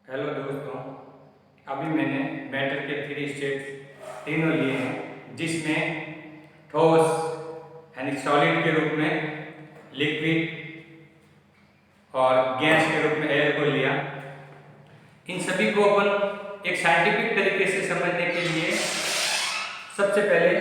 Hello दोस्तों, अभी मैंने मैटर के 3 स्टेट्स तीनों लिए हैं, जिसमें ठोस यानी सॉलिड के रूप में, लिक्विड और गैस के रूप में एयर को लिया। इन सभी को अपन एक साइंटिफिक तरीके से समझने के लिए सबसे पहले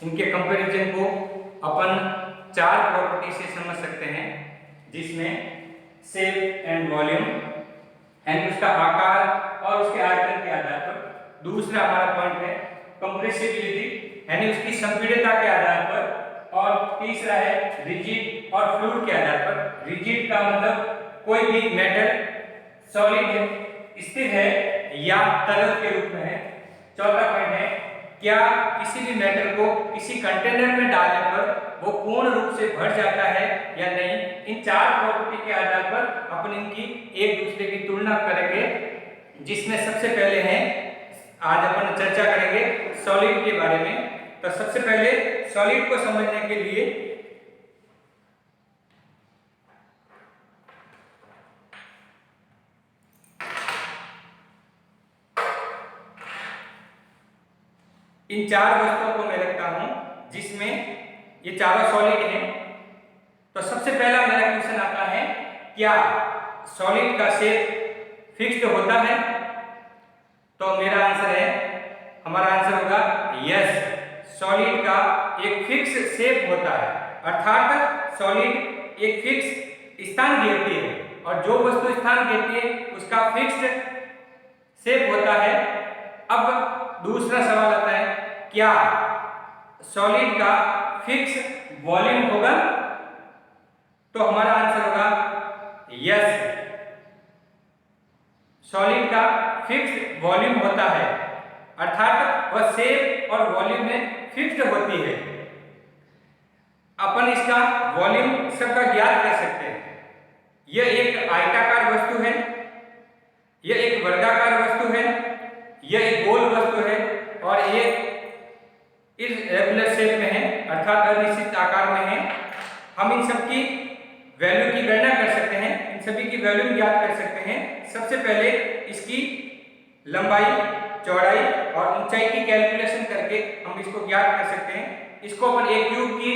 इनके कंपैरिजन को अपन 4 प्रॉपर्टी से समझ सकते हैं, जिसमें शेप एंड वॉल्यूम यानी उसका आकार और उसके आयतन के आधार पर। दूसरा हमारा पॉइंट है कंप्रेसिबिलिटी यानी उसकी संपीड़ितता के आधार पर। और तीसरा है रिजिड और फ्लूइड के आधार पर। रिजिड का मतलब कोई भी मेटल सॉलिड है, स्थिर है या तरल के रूप में है। चौथा पॉइंट है क्या किसी भी मेटल को किसी कंटेनर में डालने पर वो पूर्ण रूप से भर जाता है या नहीं। इन 4 प्रॉपर्टी के आधार पर अपन इनकी एक दूसरे की तुलना करेंगे, जिसमें सबसे पहले है आज अपन चर्चा करेंगे सॉलिड के बारे में। तो सबसे पहले सॉलिड को समझने के लिए इन 4 वस्तुओं को मैं रखता हूं, जिसमें ये चारों सॉलिड हैं। तो सबसे पहला मेरा क्वेश्चन आता है, क्या सॉलिड का शेप फिक्स्ड होता है? तो मेरा आंसर है, हमारा आंसर होगा यस, सॉलिड का एक फिक्स शेप होता है। अर्थात सॉलिड एक फिक्स स्थान घेरती है और जो वस्तु स्थान घेरती है उसका फिक्स्ड शेप होता है। अब दूसरा सवाल आता है, क्या सॉलिड का फिक्स वॉल्यूम होगा? तो हमारा आंसर होगा यस, सॉलिड का फिक्स्ड वॉल्यूम होता है। अर्थात वह शेप और वॉल्यूम में फिक्स्ड होती है। अपन इसका वॉल्यूम सबका ज्ञात कर सकते हैं। यह एक आयताकार वस्तु है, यह एक वर्गाकार वस्तु है, यह एक गोल वस्तु है और ये इररेगुलर शेप में है, अर्थात अनिश्चित आकार में है। हम इन सब की वैल्यू की गणना कर सकते हैं, इन सभी की वैल्यू ज्ञात कर सकते हैं। सबसे पहले इसकी लंबाई, चौड़ाई और ऊंचाई की कैलकुलेशन करके हम इसको ज्ञात कर सकते हैं। इसको अपन एक क्यूब की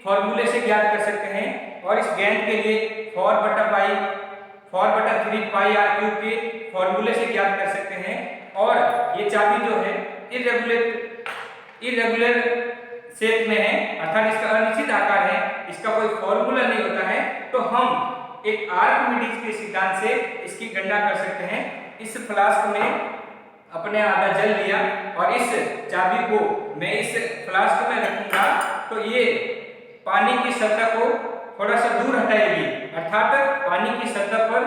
फॉर्मूले से ज्ञात कर सकते हैं और इस गेंद के लिए 4/3 पाई आर क्यूब के फॉर्मूले से ज्ञात कर सकते हैं। और ये चाबी जो है इरेगुलर शेप में है, अर्थात इसका अनिश्चित आकार है, इसका कोई फॉर्मूला नहीं होता है। तो हम एक आर्किमिडीज के सिद्धांत से इसकी गणना कर सकते हैं। इस फ्लास्क में अपने आधा जल लिया और इस चाबी को मैं इस फ्लास्क में रखूंगा तो ये पानी की सतह को थोड़ा सा दूर हटाएगी, अर्थात पानी की सतह पर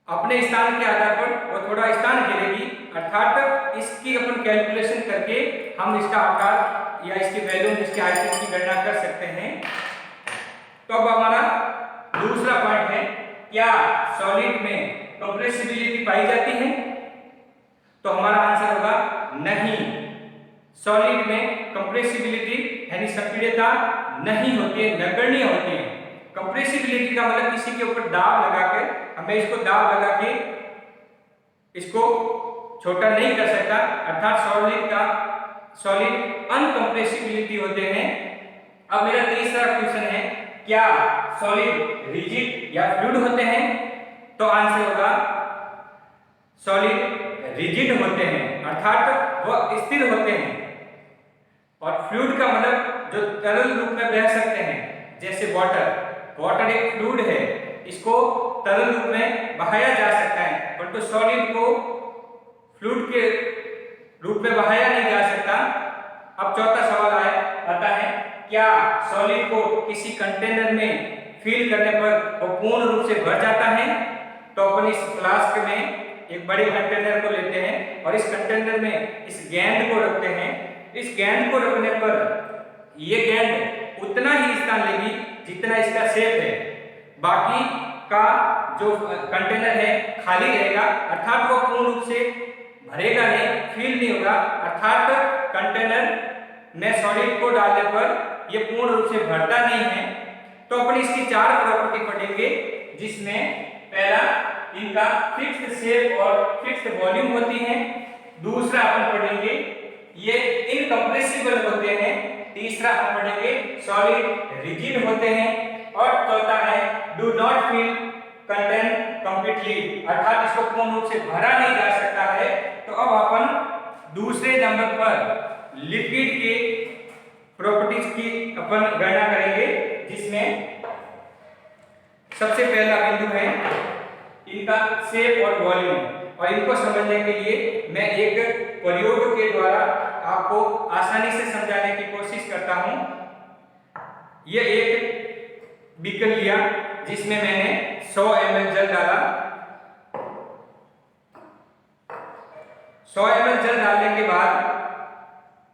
अपने स्थान के आधार पर वो थोड़ा स्थान घेरेगी। अर्थात इसकी अपन कैलकुलेशन करके हम इसका आकार या इसकी वैल्यू, इसके आयतन की गणना कर सकते हैं। तो अब हमारा दूसरा पॉइंट है, क्या सॉलिड में कंप्रेसिबिलिटी पाई जाती है? तो हमारा आंसर होगा नहीं, सॉलिड में कंप्रेसिबिलिटी यानी संपीड़ितता नहीं होती है, नगण्य होती है। कंप्रेसिबिलिटी का मतलब किसी के ऊपर दाब लगा के, हमें इसको दाब लगा के इसको छोटा नहीं कर सकता, अर्थात सॉलिड अनकंप्रेसिबिलिटी होते हैं। अब मेरा तीसरा क्वेश्चन है, क्या सॉलिड रिजिड या फ्लूइड होते हैं? तो आंसर होगा सॉलिड रिजिड होते हैं, अर्थात वह स्थिर होते हैं। और फ्लूइड का मतलब जो तरल रूप में बह सकते हैं, जैसे वाटर एक फ्लूइड है, इसको तरल रूप में बहाया जा सकता है, परंतु सॉलिड को फ्लूइड के रूप में बहाया नहीं जा सकता। अब चौथा सवाल आता है, क्या सॉलिड को किसी कंटेनर में फिल करने पर वो पूर्ण रूप से भर जाता है? तो अपन इस फ्लास्क में एक बड़े कंटेनर को लेते हैं और इस कंटेनर में इस गेंद को रखते हैं। इस गेंद को रखने पर ये गेंद उतना ही स्थान लेगी जितना इसका शेप है, बाकी का जो कंटेनर है खाली रहेगा, अर्थात वो पूर्ण रूप से भरेगा नहीं, फील नहीं होगा। अर्थात कंटेनर में सॉलिड को डालने पर ये पूर्ण रूप से भरता नहीं है। तो अपन इसकी 4 प्रॉपर्टी पढ़ेंगे, जिसमें पहला इनका फिक्स्ड शेप और फिक्स्ड वॉल्यूम होती है। दूसरा अपन पढ़ेंगे ये इनकम्प्रेसिबल होते हैं। तीसरा हम पढ़ेंगे सॉलिड रिजिड होते हैं। और चौथा है do not fill content completely, अर्थात इसको पूर्ण रूप से भरा नहीं जा सकता है। तो अब अपन दूसरे नंबर पर लिक्विड के प्रॉपर्टीज की अपन गणना करेंगे, जिसमें सबसे पहला बिंदु है इनका शेप और वॉल्यूम। और इनको समझने के लिए मैं एक प्रयोग के द्वारा आपको आसानी से समझाने की कोशिश करता हूं। यह एक बीकर लिया जिसमें मैंने 100 ml जल डाला। 100 ml जल डालने के बाद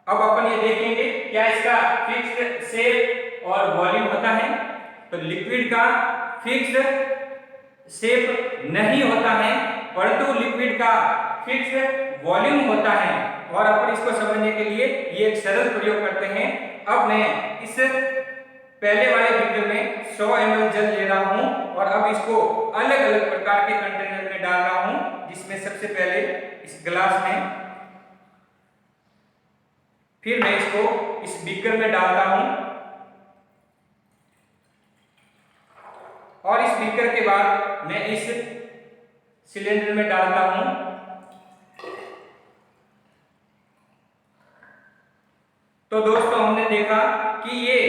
अब अपन ये देखेंगे क्या इसका फिक्स्ड शेप और वॉल्यूम होता है। तो लिक्विड का फिक्स्ड शेप नहीं होता है, परंतु लिक्विड का फिक्स्ड वॉल्यूम होता है। और अपन इसको समझने के लिए ये एक सरल प्रयोग करते हैं। अब मैं इस पहले वाले बीकर में 100 ml जल ले रहा हूं और अब इसको अलग अलग प्रकार के कंटेनर में डाल रहा हूं, जिसमें सबसे पहले इस ग्लास में, फिर मैं इसको इस बीकर में डालता हूं और इस बीकर के बाद मैं इस सिलेंडर में डालता हूं। तो दोस्तों हमने देखा कि ये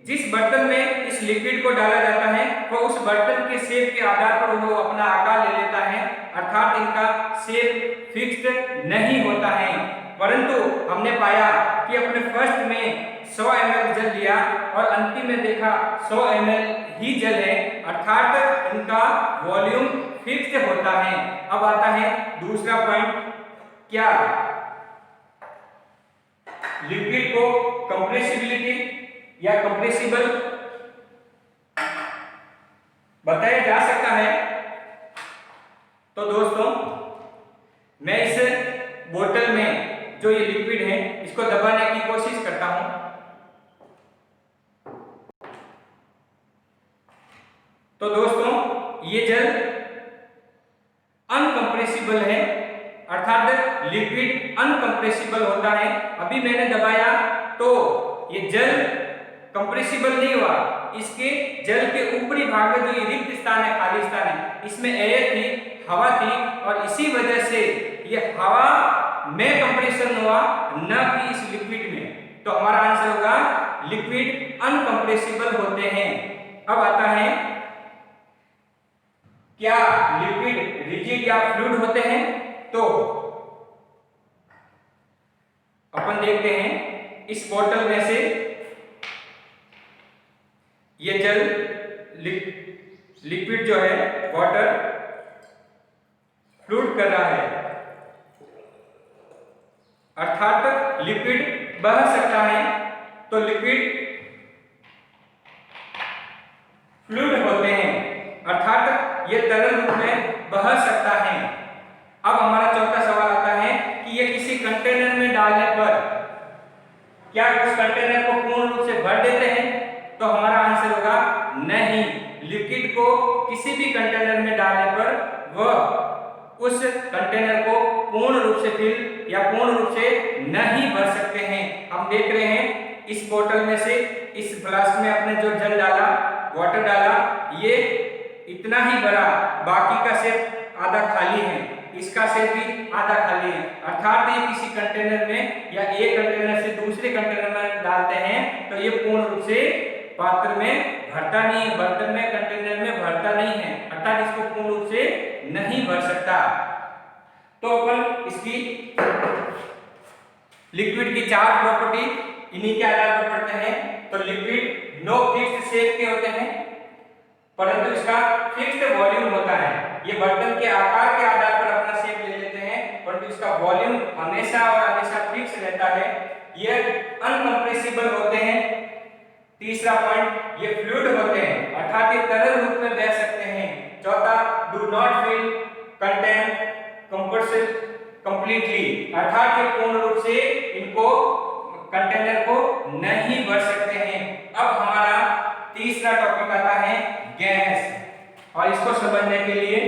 जिस बर्तन में इस लिक्विड को डाला जाता है वो उस बर्तन के शेप के आधार पर वो अपना आकार ले लेता है, अर्थात इनका शेप फिक्स्ड नहीं होता है। परंतु हमने पाया कि अपने फर्स्ट में 100 ml जल लिया और अंतिम में देखा 100 ml ही जल है, अर्थात इनका वॉल्यूम फिक्स्ड होता है। अब आता है दूसरा पॉइंट, क्या लिक्विड को कंप्रेसिबिलिटी या कंप्रेसिबल बताया जा सकता है। तो दोस्तों मैं इस बोतल में जो ये लिक्विड है इसको दबाने की कोशिश करता हूं। तो दोस्तों ये जल अनकंप्रेसिबल है, अर्थात लिक्विड अनकंप्रेसिबल होता है। अभी मैंने दबाया तो ये जल कंप्रेसिबल नहीं हुआ, इसके जल के ऊपरी भाग में जो ये रिक्त स्थान है, खाली स्थान है, इसमें एयर थी, हवा थी और इसी वजह से ये हवा में कंप्रेशन हुआ, न कि इस लिक्विड में। तो हमारा आंसर होगा लिक्विड अनकंप्रेसिबल होते हैं। अब आता है क्या लिक्विड रिजिड या फ्लूइड होते हैं। तो अपन देखते हैं इस बोतल में से ये जल लिक्विड जो है वाटर फ्लूट कर रहा है, अर्थात लिक्विड बह सकता है। तो लिक्विड फ्लूइड होते हैं, अर्थात ये तरल रूप में बह सकता है। अब हमारा चौथा सवाल आता है कि ये किसी कंटेनर में डालने पर क्या उस कंटेनर को पूर्ण रूप से भर देते हैं। तो हमारा आंसर होगा नहीं, लिक्विड को किसी भी कंटेनर में डालने पर वह उस कंटेनर को पूर्ण रूप से फिल या पूर्ण रूप से नहीं भर सकते हैं। हम देख रहे हैं इस बोतल में से इस फ्लास्क में अपने जो जल डाला, वाटर डाला, ये इतना ही भरा, बाकी का शेप आधा खाली है, इसका शेप भी आधा खाली है, अर्थात ये किसी कंटेनर में या एक कंटेनर से दूसरे कंटेनर में डालते हैं तो ये पूर्ण रूप से पात्र में भरता नहीं है, बर्तन में, कंटेनर में भरता नहीं है, अर्थात इसको पूर्ण रूप से नहीं भर सकता। तो अपन इसकी लिक्विड की चार प्रॉपर्टी इन्हीं के आधार पर पढ़ते हैं। तो लिक्विड नो फिक्स्ड शेप के होते हैं, परंतु इसका फिक्स्ड वॉल्यूम होता है। ये बर्तन के आकार के आधार पर अपना शेप ले लेते हैं, परंतु इसका वॉल्यूम हमेशा और हमेशा फिक्स रहता है। ये अनकंप्रेसिबल होते हैं। तीसरा पॉइंट, ये फ्लूइड होते हैं, अर्थात ये तरल रूप में बह सकते हैं। चौथा, do not fill content completely, अर्थात ये पूर्ण रूप से इनको कंटेनर को नहीं भर सकते हैं। अब हमारा तीसरा टॉपिक आता है गैस, और इसको समझने के लिए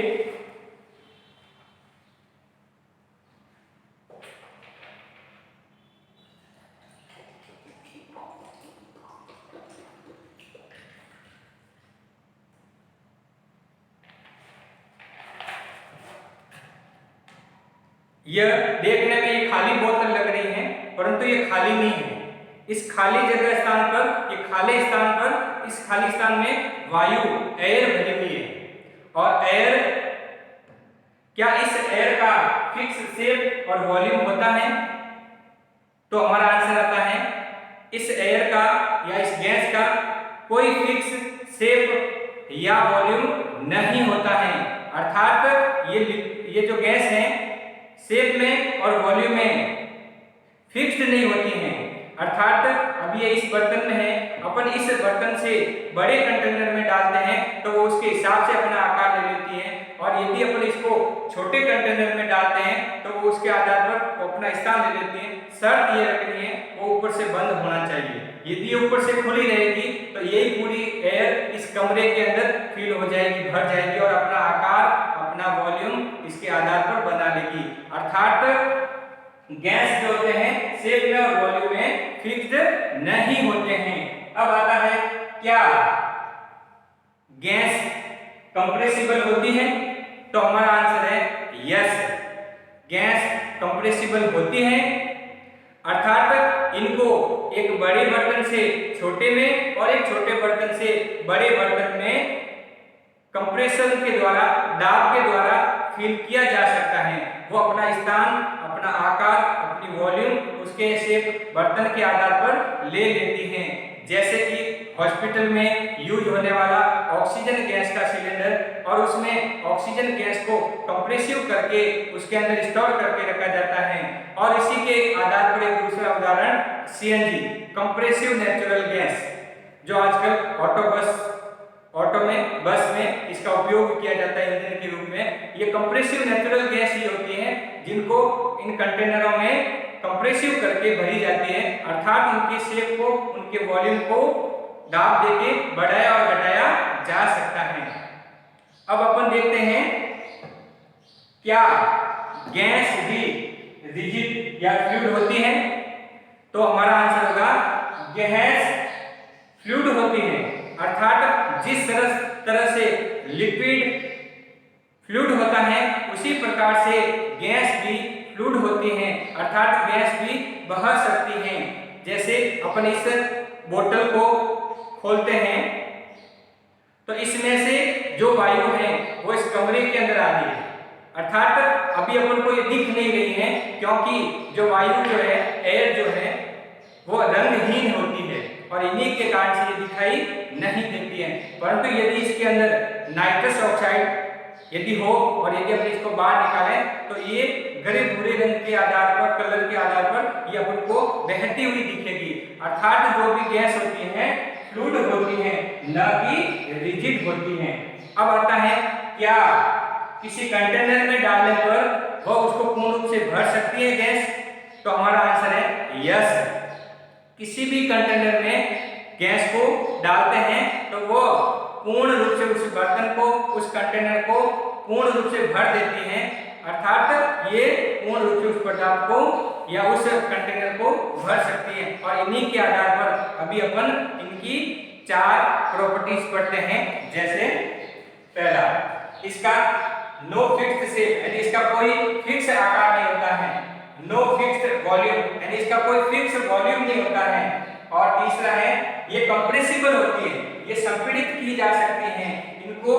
यह देखने में ये खाली बोतल लग रही है, परंतु ये खाली नहीं है। इस खाली जगह स्थान पर, ये खाली स्थान पर, इस खाली स्थान में वायु, एयर भरी हुई है। और एयर, क्या इस एयर का फिक्स शेप और वॉल्यूम होता है? तो हमारा आंसर आता है इस एयर का या इस गैस का कोई फिक्स शेप या वॉल्यूम नहीं होता है। अर्थात ये जो गैस है शेप में और वॉल्यूम में फिक्स्ड नहीं होती हैं। अर्थात अब ये इस बर्तन में है, अपन इस बर्तन से बड़े कंटेनर में डालते हैं तो वो उसके हिसाब से अपना आकार ले लेती है, और यदि अपन इसको छोटे कंटेनर में डालते हैं तो वो उसके आधार पर अपना स्थान ले लेती है। शर्त ये रखनी है वो ऊपर से बंद होना चाहिए। यदि ऊपर से खुली रहेगी तो यही पूरी एयर इस कमरे के अंदर फिल हो जाएगी, भर जाएगी और अपना आकार, अपना वॉल्यूम इसके आधार पर बना लेगी। अर्थात गैस जो होते हैं शेप में और वॉल्यूम में फिक्स्ड नहीं होते हैं। अब आता है क्या गैस कंप्रेसिबल होती है? तो हमारा आंसर है यस, गैस कंप्रेसिबल होती है। अर्थात इनको एक बड़े बर्तन से छोटे में और एक छोटे बर्तन से बड़े बर्तन में कंप्रेशन के द्वारा, दाब के द्वारा फिल किया जा सकता है। वो अपना स्थान, अपना आकार, अपनी वॉल्यूम उसके शेप बर्तन के आधार पर ले लेती हैं। जैसे कि हॉस्पिटल में यूज होने वाला ऑक्सीजन गैस का सिलेंडर, और उसमें ऑक्सीजन गैस को कंप्रेसिव करके उसके अंदर स्टोर करके रखा जाता है। और इसी के आधार पर एक दूसरा उदाहरण सीएनजी, कंप्रेसिव नेचुरल गैस, जो आजकल ऑटो में, बस में इसका उपयोग किया जाता है ईंधन के रूप में। ये कंप्रेसिव नेचुरल गैस ही होती है जिनको इन कंटेनरों में कंप्रेसिव करके भरी जाती है। अर्थात उनके शेप को, उनके वॉल्यूम को दाब देके बढ़ाया और घटाया जा सकता है। अब अपन देखते हैं क्या गैस भी रिजिड या फ्लूइड होती है? तो हमारा आंसर होगा गैस फ्लूइड होती है। अर्थात जिस तरह से लिक्विड फ्लूइड होता है उसी प्रकार से गैस भी फ्लूइड होती है। अर्थात गैस भी बह सकती है। जैसे अपन इस बोतल को खोलते हैं तो इसमें से जो वायु है वो इस कमरे के अंदर आ रही है। अर्थात अभी अपन को ये दिख नहीं रही है क्योंकि जो वायु जो है, एयर जो है वो रंगहीन होती है और इन्हीं के कारण से ये दिखाई नहीं देती है। परंतु यदि इसके अंदर नाइट्रस ऑक्साइड यदि हो और यदि अपन इसको बाहर निकालें तो ये गहरे भूरे रंग के आधार पर, कलर के आधार पर ये अपन को बहती हुई दिखेगी। अर्थात जो भी गैस होती है फ्लूइड होती है, न कि रिजिड होती है। अब आता है क्या किसी कंटेनर में डालने पर वह उसको पूर्ण रूप से भर सकती है गैस? तो हमारा आंसर है यस। किसी भी कंटेनर में गैस को डालते हैं तो वो पूर्ण रूप से उस बर्तन को, उस कंटेनर को पूर्ण रूप से भर देती हैं। अर्थात ये पूर्ण रूप से उस पदार्थ को या उस कंटेनर को भर सकती है। और इन्हीं के आधार पर अभी अपन इनकी 4 प्रॉपर्टीज पढ़ते हैं। जैसे पहला, इसका नो फिक्स्ड शेप, यानी इसका कोई फिक्स आकार नहीं होता है। नो फिक्स्ड वॉल्यूम, यानी इसका कोई फिक्स वॉल्यूम नहीं होता है। और तीसरा है ये कंप्रेसिबल होती है, ये संपीड़ित की जा सकती हैं। इनको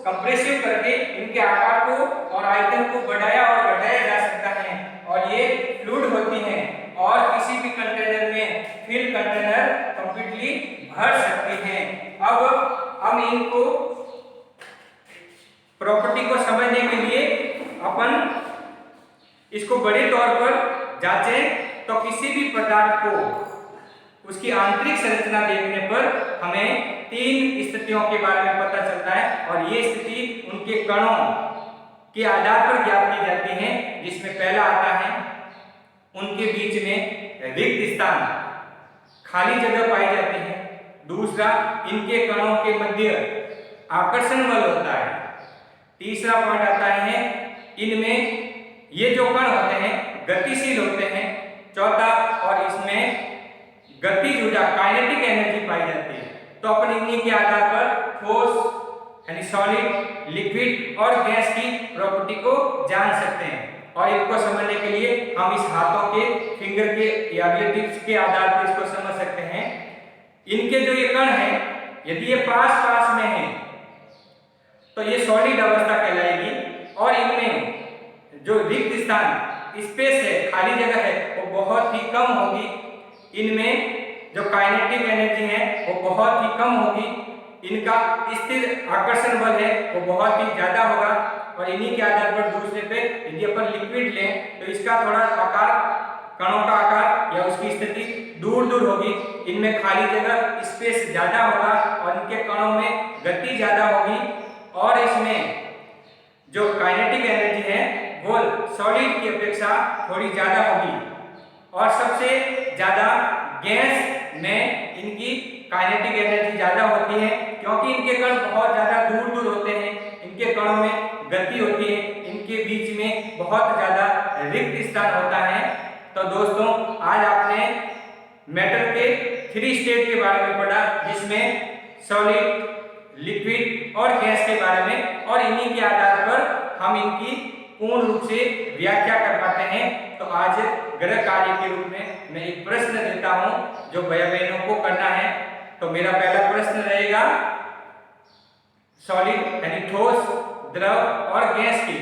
कंप्रेसिव करके इनके आकार को और आयतन को बढ़ाया और घटाया जा सकता है। और ये फ्लूइड होती हैं और किसी भी कंटेनर में फिल कंटेनर कंप्लीटली भर सकती हैं। अब हम इनको प्रॉपर्टी को समझने के लिए अपन इसको बड़े तौर पर जांचें तो किसी भी पदार्थ को उसकी आंतरिक संरचना देखने पर हमें 3 स्थितियों के बारे में पता चलता है। और ये स्थिति उनके कणों के आधार पर ज्ञात की जाती है। जिसमें पहला आता है उनके बीच में रिक्त स्थान, खाली जगह पाई जाती है। दूसरा, इनके कणों के मध्य आकर्षण बल होता है। तीसरा पॉइंट आता है इनमें ये जो कण होते हैं गतिशील होते हैं। चौथा, और इसमें गतिज ऊर्जा, काइनेटिक एनर्जी पाई जाती है। तो अपन इन्हीं के आधार पर ठोस यानी सॉलिड, लिक्विड और गैस की प्रॉपर्टी को जान सकते हैं। और इनको समझने के लिए हम इस हाथों के फिंगर के या अगले टिप्स के आधार पर इसको समझ सकते हैं। इनके जो ये कण है, यदि ये पास पास में है तो ये सॉलिड अवस्था कहलाएगी, और इनमें जो रिक्त स्थान स्पेस है, खाली जगह है, वो बहुत ही कम होगी। इनमें जो काइनेटिक एनर्जी है वो बहुत ही कम होगी। इनका स्थिर आकर्षण बल है वो बहुत ही ज्यादा होगा, और इन्हीं के आधार पर दूसरे पे यदि अपन लिक्विड लें तो इसका थोड़ा आकार, कणों का आकार या उसकी स्थिति दूर दूर होगी। इनमें खाली जगह स्पेस ज्यादा होगा और इनके कणों में गति ज्यादा होगी, और इसमें जो काइनेटिक एनर्जी है वो सॉलिड की अपेक्षा थोड़ी ज्यादा होगी। और सबसे ज्यादा गैस में इनकी काइनेटिक एनर्जी ज्यादा होती है, क्योंकि इनके कण बहुत ज्यादा दूर दूर होते हैं, इनके कणों में गति होती है, इनके बीच में बहुत ज्यादा रिक्त स्थान होता है। तो दोस्तों, आज आपने मैटर के 3 स्टेट के बारे में पढ़ा, जिसमें सॉलिड, लिक्विड और गैस के बारे में, और इन्हीं के आधार पर हम इनकी पूर्ण रूप से व्याख्या कर पाते हैं। तो आज गृह कार्य के रूप में मैं एक प्रश्न देता हूं जो भाई बहनों को करना है। तो मेरा पहला प्रश्न रहेगा, सॉलिड यानी ठोस, द्रव और गैस के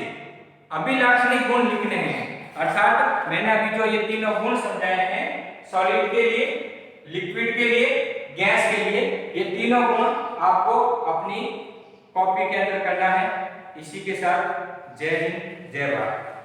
अभिलाक्षणिक गुण लिखने हैं। अर्थात मैंने अभी जो ये तीनों गुण समझाए हैं, सॉलिड के लिए, लिक्विड के लिए, गैस के लिए, ये तीनों गुण आपको अपनी कॉपी के अंदर करना है। इसी के साथ जय हिंद, जय भारत।